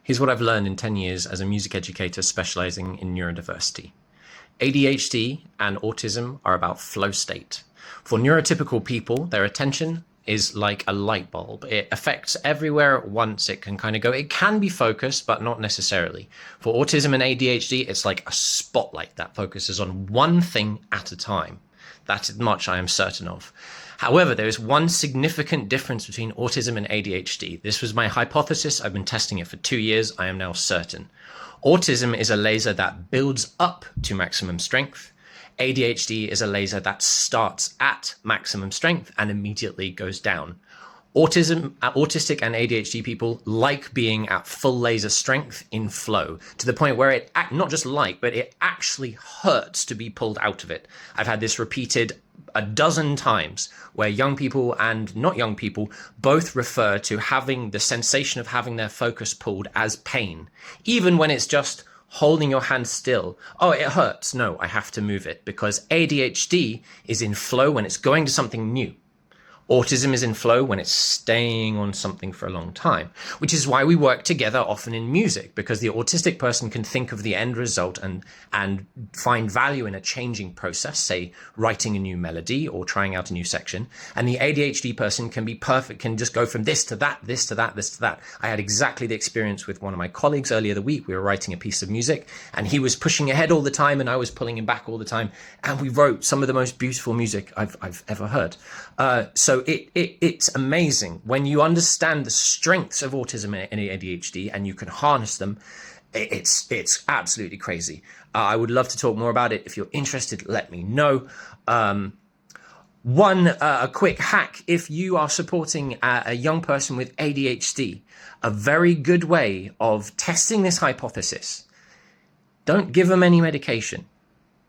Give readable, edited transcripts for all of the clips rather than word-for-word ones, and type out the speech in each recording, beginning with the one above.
Here's what I've learned in 10 years as a music educator specializing in neurodiversity. ADHD and autism are about flow state. For neurotypical people, their attention is like a light bulb. It affects everywhere at once. It can kind of go, it can be focused, but not necessarily. For autism and ADHD, it's like a spotlight that focuses on one thing at a time. That much I am certain of. However, there is one significant difference between autism and ADHD. This was my hypothesis. I've been testing it for 2 years. I am now certain. Autism is a laser that builds up to maximum strength. ADHD is a laser that starts at maximum strength and immediately goes down. Autistic and ADHD people like being at full laser strength in flow, to the point where it, not just like, but it actually hurts to be pulled out of it. I've had this repeated a dozen times where young people and not young people both refer to having the sensation of having their focus pulled as pain, even when it's just holding your hand still. Oh, it hurts. No, I have to move it, because ADHD is in flow when it's going to something new. Autism is in flow when it's staying on something for a long time, which is why we work together often in music, because the autistic person can think of the end result and find value in a changing process, say writing a new melody or trying out a new section. And the ADHD person can be perfect, can just go from this to that, this to that, this to that. I had exactly the experience with one of my colleagues earlier the week. We were writing a piece of music and he was pushing ahead all the time and I was pulling him back all the time. And we wrote some of the most beautiful music I've ever heard. So it's amazing when you understand the strengths of autism and ADHD and you can harness them. It's absolutely crazy. I would love to talk more about it. If you're interested, let me know. A quick hack: if you are supporting a young person with ADHD, a very good way of testing this hypothesis: don't give them any medication,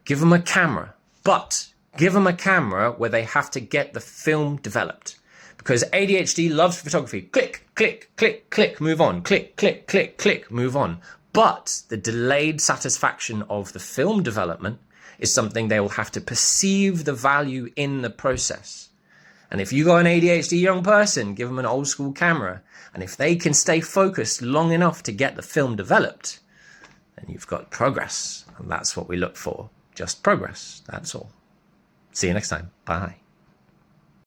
give them a camera, but give them a camera where they have to get the film developed, because ADHD loves photography. Click, click, click, click, move on. Click, click, click, click, move on. But the delayed satisfaction of the film development is something they will have to perceive the value in the process. And if you got an ADHD young person, give them an old school camera. And if they can stay focused long enough to get the film developed, then you've got progress. And that's what we look for. Just progress. That's all. See you next time. Bye.